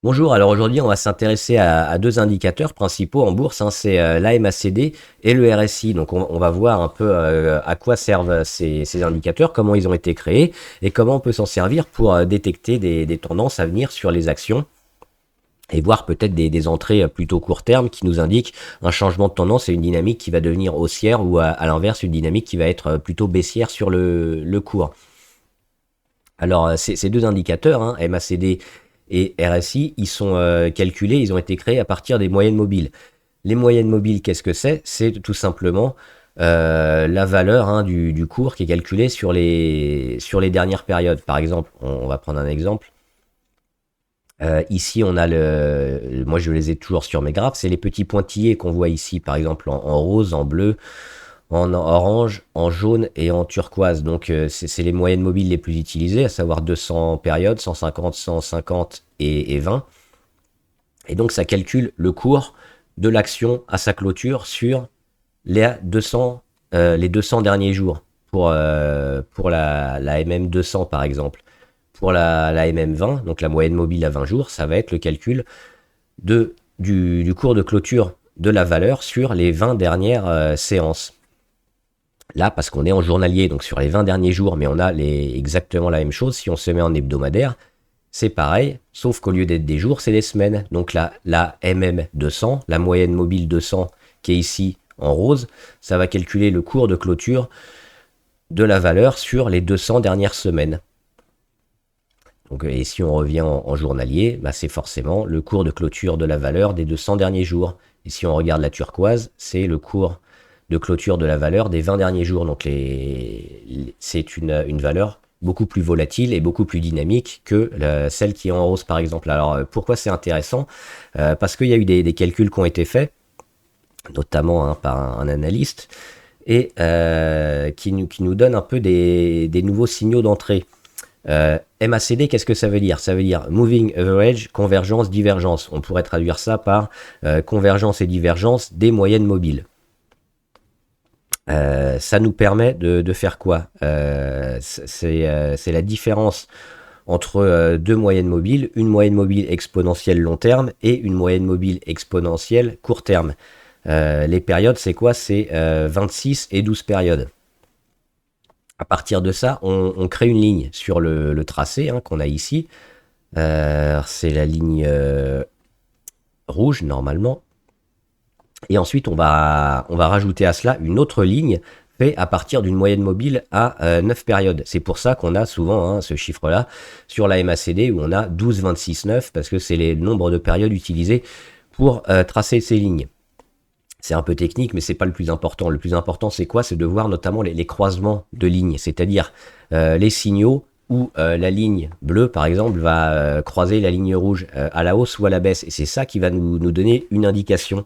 Bonjour, alors aujourd'hui on va s'intéresser à deux indicateurs principaux en bourse, hein, c'est l'AMACD et le RSI. Donc on va voir un peu à quoi servent ces indicateurs, comment ils ont été créés et comment on peut s'en servir pour détecter des tendances à venir sur les actions et voir peut-être des entrées plutôt court terme qui nous indiquent un changement de tendance et une dynamique qui va devenir haussière ou à l'inverse une dynamique qui va être plutôt baissière sur le cours. Alors, ces deux indicateurs, hein, MACD et RSI, ils sont calculés, ils ont été créés à partir des moyennes mobiles. Les moyennes mobiles, qu'est-ce que c'est? C'est tout simplement la valeur, hein, du cours qui est calculée sur les dernières périodes. Par exemple, on va prendre un exemple. Ici, on a moi je les ai toujours sur mes graphes, c'est les petits pointillés qu'on voit ici, par exemple en rose, en bleu, en orange, en jaune et en turquoise. Donc c'est les moyennes mobiles les plus utilisées, à savoir 200 périodes, 150, 150 et 20. Et donc ça calcule le cours de l'action à sa clôture sur les 200 derniers jours pour la MM200 par exemple. Pour la MM20, donc la moyenne mobile à 20 jours, ça va être le calcul du cours de clôture de la valeur sur les 20 dernières séances. Là, parce qu'on est en journalier, donc sur les 20 derniers jours, mais on a exactement la même chose. Si on se met en hebdomadaire, c'est pareil, sauf qu'au lieu d'être des jours, c'est des semaines. Donc là, la MM200, la moyenne mobile 200, qui est ici en rose, ça va calculer le cours de clôture de la valeur sur les 200 dernières semaines. Donc, et si on revient en journalier, bah c'est forcément le cours de clôture de la valeur des 200 derniers jours. Et si on regarde la turquoise, c'est le cours de clôture de la valeur des 20 derniers jours. Donc c'est une valeur beaucoup plus volatile et beaucoup plus dynamique que celle qui est en rose par exemple. Alors pourquoi c'est intéressant? Parce qu'il y a eu des calculs qui ont été faits, notamment hein, par un analyste, et qui nous donne un peu des nouveaux signaux d'entrée. MACD, qu'est-ce que ça veut dire? Ça veut dire Moving Average, convergence, divergence. On pourrait traduire ça par convergence et divergence des moyennes mobiles. Ça nous permet de faire quoi? C'est la différence entre deux moyennes mobiles, une moyenne mobile exponentielle long terme et une moyenne mobile exponentielle court terme. Les périodes, c'est quoi? C'est 26 et 12 périodes. À partir de ça, on crée une ligne sur le tracé hein, qu'on a ici. C'est la ligne rouge normalement. Et ensuite, on va rajouter à cela une autre ligne faite à partir d'une moyenne mobile à 9 périodes. C'est pour ça qu'on a souvent hein, ce chiffre-là sur la MACD où on a 12, 26, 9 parce que c'est le nombre de périodes utilisées pour tracer ces lignes. C'est un peu technique, mais c'est pas le plus important. Le plus important, c'est quoi? C'est de voir notamment les croisements de lignes, c'est-à-dire les signaux où la ligne bleue, par exemple, va croiser la ligne rouge à la hausse ou à la baisse. Et c'est ça qui va nous donner une indication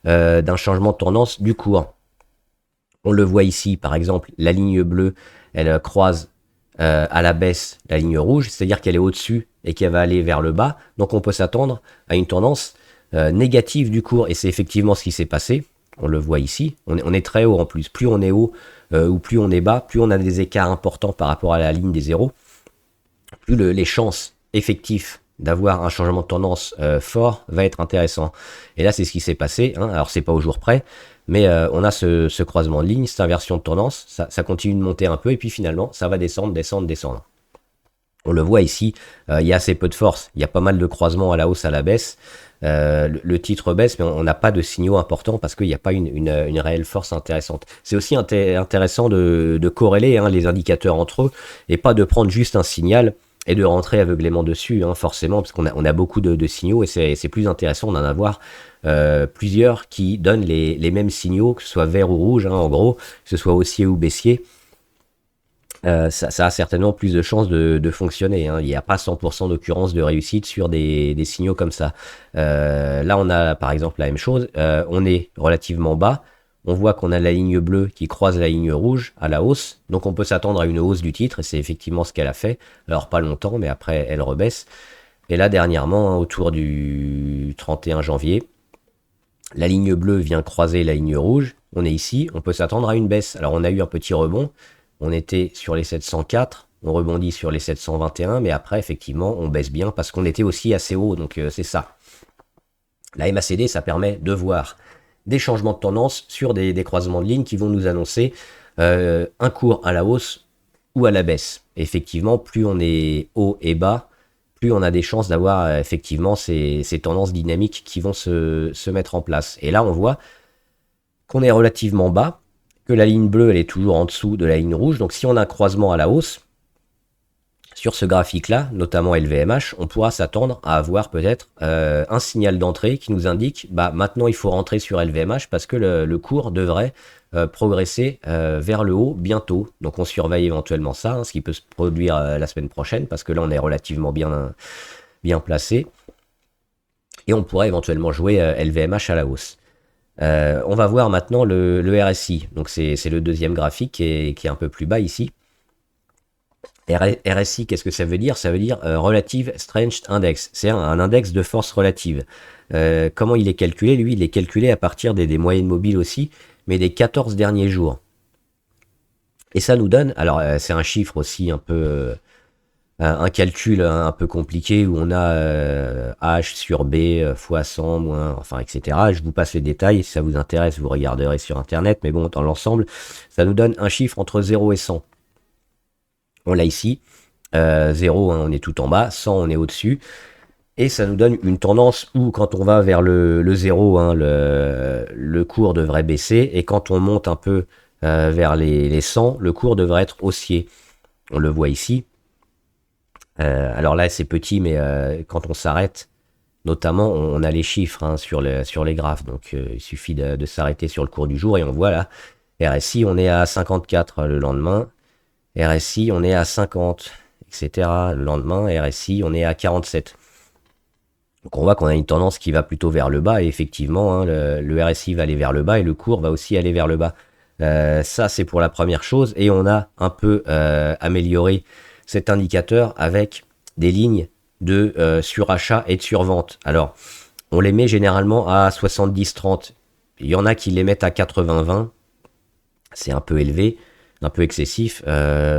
d'un changement de tendance du cours. On le voit ici, par exemple, la ligne bleue, elle croise à la baisse la ligne rouge, c'est-à-dire qu'elle est au-dessus et qu'elle va aller vers le bas. Donc on peut s'attendre à une tendance négative du cours, et c'est effectivement ce qui s'est passé. On le voit ici, on est très haut en plus. Plus on est haut ou plus on est bas, plus on a des écarts importants par rapport à la ligne des zéros, plus les chances effectives d'avoir un changement de tendance fort va être intéressant. Et là, c'est ce qui s'est passé. Hein. Alors, c'est pas au jour près, mais on a ce croisement de lignes, cette inversion de tendance. Ça continue de monter un peu, et puis finalement, ça va descendre, descendre, descendre. On le voit ici, il y a assez peu de force. Il y a pas mal de croisements à la hausse, à la baisse. Le titre baisse, mais on n'a pas de signaux importants parce qu'il n'y a pas une réelle force intéressante. C'est aussi intéressant de corréler hein, les indicateurs entre eux et pas de prendre juste un signal et de rentrer aveuglément dessus, hein, forcément, parce qu'on a beaucoup de signaux et c'est plus intéressant d'en avoir plusieurs qui donnent les mêmes signaux, que ce soit vert ou rouge, hein, en gros, que ce soit haussier ou baissier. Ça a certainement plus de chances de fonctionner. Hein. Il n'y a pas 100% d'occurrence de réussite sur des signaux comme ça. Là, on a par exemple la même chose. On est relativement bas. On voit qu'on a la ligne bleue qui croise la ligne rouge à la hausse. Donc on peut s'attendre à une hausse du titre, et c'est effectivement ce qu'elle a fait. Alors pas longtemps, mais après elle rebaisse. Et là, dernièrement, hein, autour du 31 janvier, la ligne bleue vient croiser la ligne rouge. On est ici, on peut s'attendre à une baisse. Alors on a eu un petit rebond. On était sur les 704, on rebondit sur les 721, mais après, effectivement, on baisse bien parce qu'on était aussi assez haut, donc c'est ça. La MACD, ça permet de voir des changements de tendance sur des croisements de lignes qui vont nous annoncer un cours à la hausse ou à la baisse. Et effectivement, plus on est haut et bas, plus on a des chances d'avoir effectivement ces tendances dynamiques qui vont se mettre en place. Et là, on voit qu'on est relativement bas, que la ligne bleue, elle est toujours en dessous de la ligne rouge. Donc si on a un croisement à la hausse, sur ce graphique-là, notamment LVMH, on pourra s'attendre à avoir peut-être un signal d'entrée qui nous indique maintenant il faut rentrer sur LVMH parce que le cours devrait progresser vers le haut bientôt. Donc on surveille éventuellement ça, ce qui peut se produire la semaine prochaine parce que là on est relativement bien placé. Et on pourrait éventuellement jouer LVMH à la hausse. On va voir maintenant le RSI. Donc c'est le deuxième graphique qui est un peu plus bas ici. RSI, qu'est-ce que ça veut dire? Ça veut dire Relative Strength Index. C'est un index de force relative. Comment il est calculé? Lui, il est calculé à partir des moyennes mobiles aussi, mais des 14 derniers jours. Et ça nous donne, alors c'est un chiffre aussi un peu, un calcul un peu compliqué où on a H sur B fois 100, moins, enfin, etc. Je vous passe les détails, si ça vous intéresse, vous regarderez sur Internet, mais bon, dans l'ensemble, ça nous donne un chiffre entre 0 et 100. On l'a ici, 0 on est tout en bas, 100 on est au-dessus, et ça nous donne une tendance où quand on va vers le 0, le cours devrait baisser, et quand on monte un peu vers les 100, le cours devrait être haussier. On le voit ici. Alors là c'est petit, mais quand on s'arrête, notamment on a les chiffres sur les graphes, donc il suffit de s'arrêter sur le cours du jour, et on voit là, RSI on est à 54 le lendemain, RSI, on est à 50, etc. Le lendemain, RSI, on est à 47. Donc on voit qu'on a une tendance qui va plutôt vers le bas, et effectivement, le RSI va aller vers le bas, et le cours va aussi aller vers le bas. Ça, c'est pour la première chose, et on a un peu amélioré cet indicateur avec des lignes de surachat et de survente. Alors, on les met généralement à 70-30. Il y en a qui les mettent à 80-20. C'est un peu élevé, un peu excessif.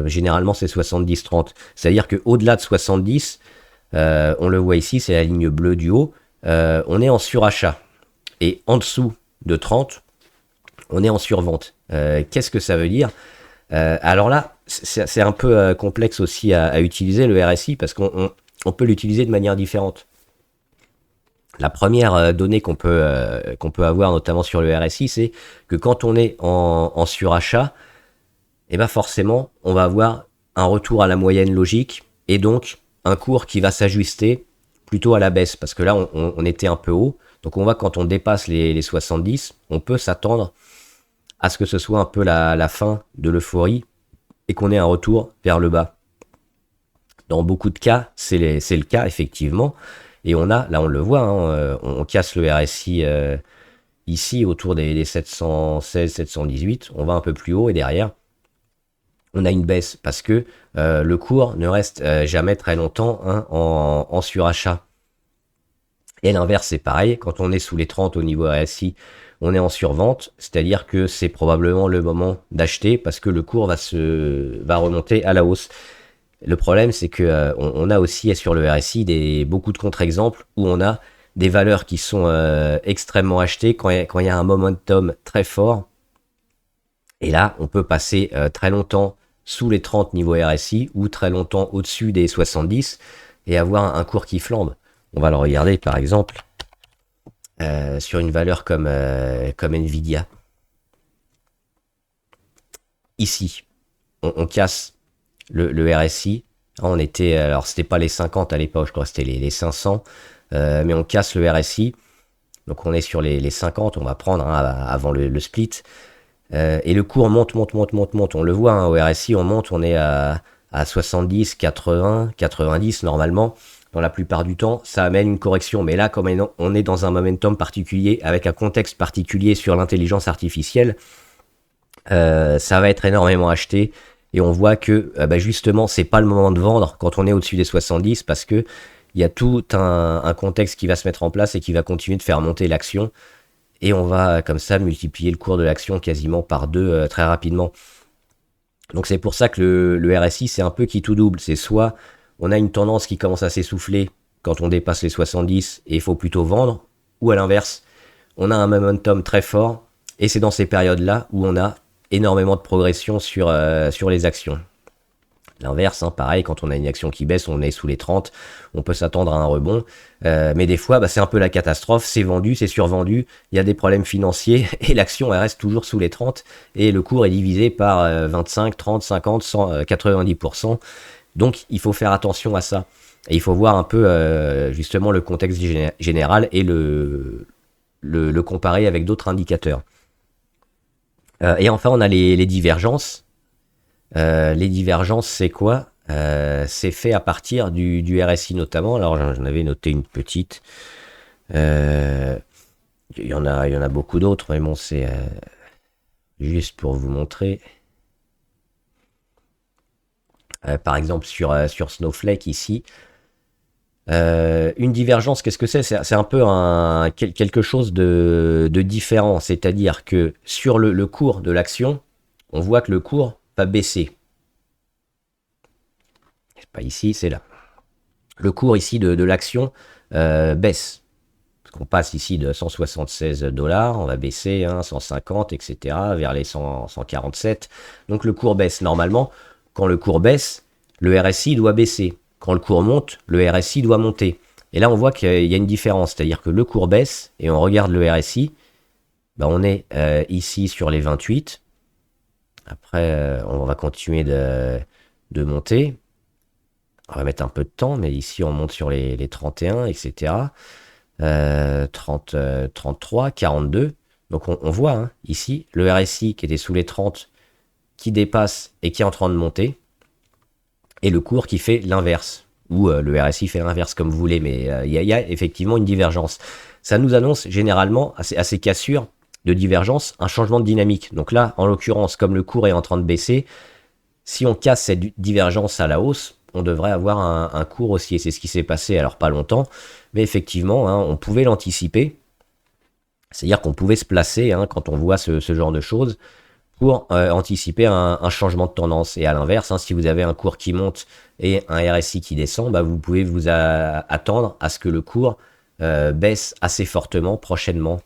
Généralement, c'est 70-30. C'est-à-dire qu'au-delà de 70, on le voit ici, c'est la ligne bleue du haut, on est en surachat. Et en dessous de 30, on est en survente. Qu'est-ce que ça veut dire? Alors là, c'est un peu complexe aussi à utiliser le RSI parce qu'on peut l'utiliser de manière différente. La première donnée qu'on peut avoir notamment sur le RSI, c'est que quand on est en surachat, et ben forcément, on va avoir un retour à la moyenne logique et donc un cours qui va s'ajuster plutôt à la baisse parce que là, on était un peu haut. Donc on voit quand on dépasse les 70, on peut s'attendre à ce que ce soit un peu la fin de l'euphorie et qu'on ait un retour vers le bas. Dans beaucoup de cas, c'est le cas effectivement. Et là on le voit, on casse le RSI ici autour des 716, 718. On va un peu plus haut et derrière, on a une baisse parce que le cours ne reste jamais très longtemps en surachat. Et l'inverse, c'est pareil. Quand on est sous les 30 au niveau RSI, on est en survente, c'est-à-dire que c'est probablement le moment d'acheter parce que le cours va remonter à la hausse. Le problème, c'est que on a aussi sur le RSI beaucoup de contre-exemples où on a des valeurs qui sont extrêmement achetées quand il y a un momentum très fort. Et là, on peut passer très longtemps sous les 30 niveaux RSI ou très longtemps au-dessus des 70 et avoir un cours qui flambe. On va le regarder par exemple sur une valeur comme Nvidia. Ici, on casse le RSI. On était, alors c'était pas les 50 à l'époque, je crois que c'était les 500, mais on casse le RSI. Donc on est sur les 50, on va prendre avant le split. Et le cours monte. On le voit au RSI, on est à 70, 80, 90 normalement. Dans la plupart du temps, ça amène une correction. Mais là, comme on est dans un momentum particulier, avec un contexte particulier sur l'intelligence artificielle, ça va être énormément acheté. Et on voit que justement, c'est pas le moment de vendre quand on est au-dessus des 70 parce que il y a tout un contexte qui va se mettre en place et qui va continuer de faire monter l'action. Et on va comme ça multiplier le cours de l'action quasiment par 2 très rapidement. Donc c'est pour ça que le RSI, c'est un peu qui tout double. C'est soit on a une tendance qui commence à s'essouffler quand on dépasse les 70 et il faut plutôt vendre, ou à l'inverse, on a un momentum très fort et c'est dans ces périodes-là où on a énormément de progression sur les actions. L'inverse, hein, pareil, quand on a une action qui baisse, on est sous les 30, on peut s'attendre à un rebond. Mais des fois, c'est un peu la catastrophe, c'est vendu, c'est survendu, il y a des problèmes financiers et l'action elle reste toujours sous les 30 et le cours est divisé par 25, 30, 50, 100, 90%. Donc il faut faire attention à ça. Et il faut voir un peu justement le contexte général et le comparer avec d'autres indicateurs. Et enfin, on a les divergences. Les divergences, c'est quoi? C'est fait à partir du RSI notamment. Alors j'en avais noté une petite. Il y en a beaucoup d'autres, mais bon, c'est juste pour vous montrer. Par exemple, sur Snowflake ici. Une divergence, qu'est-ce que c'est? C'est un peu quelque chose de différent. C'est-à-dire que sur le cours de l'action, on voit que le cours va baisser. C'est pas ici, c'est là. Le cours ici de l'action baisse. Parce qu'on passe ici de 176 $, on va baisser 150, etc. vers les 147. Donc le cours baisse. Normalement, quand le cours baisse, le RSI doit baisser. Quand le cours monte, le RSI doit monter. Et là, on voit qu'il y a une différence. C'est-à-dire que le cours baisse et on regarde le RSI. On est ici sur les 28. Après, on va continuer de monter. On va mettre un peu de temps, mais ici, on monte sur les 31, etc. 30, 33, 42. Donc, on voit ici le RSI qui était sous les 30, qui dépasse et qui est en train de monter. Et le cours qui fait l'inverse. Ou le RSI fait l'inverse, comme vous voulez, mais il y a effectivement une divergence. Ça nous annonce généralement, à ces cassures de divergence, un changement de dynamique. Donc là, en l'occurrence, comme le cours est en train de baisser, si on casse cette divergence à la hausse, on devrait avoir un cours haussier. C'est ce qui s'est passé, alors pas longtemps, mais effectivement, on pouvait l'anticiper. C'est-à-dire qu'on pouvait se placer, quand on voit ce genre de choses, pour anticiper un changement de tendance. Et à l'inverse, si vous avez un cours qui monte et un RSI qui descend, vous pouvez vous attendre à ce que le cours baisse assez fortement prochainement.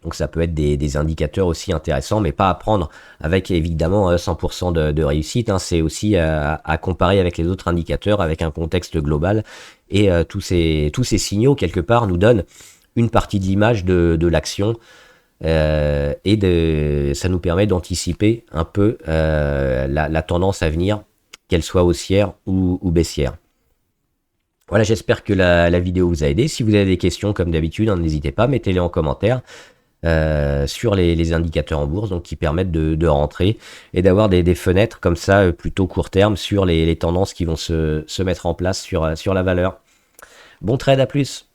Donc ça peut être des indicateurs aussi intéressants, mais pas à prendre avec évidemment 100% de réussite. C'est aussi à comparer avec les autres indicateurs, avec un contexte global. Et tous ces signaux, quelque part, nous donnent une partie de l'image de l'action. Ça nous permet d'anticiper un peu la tendance à venir, qu'elle soit haussière ou baissière. Voilà, j'espère que la vidéo vous a aidé. Si vous avez des questions, comme d'habitude, n'hésitez pas, mettez-les en commentaire sur les indicateurs en bourse, donc qui permettent de rentrer et d'avoir des fenêtres comme ça, plutôt court terme, sur les tendances qui vont se mettre en place sur la valeur. Bon trade, à plus!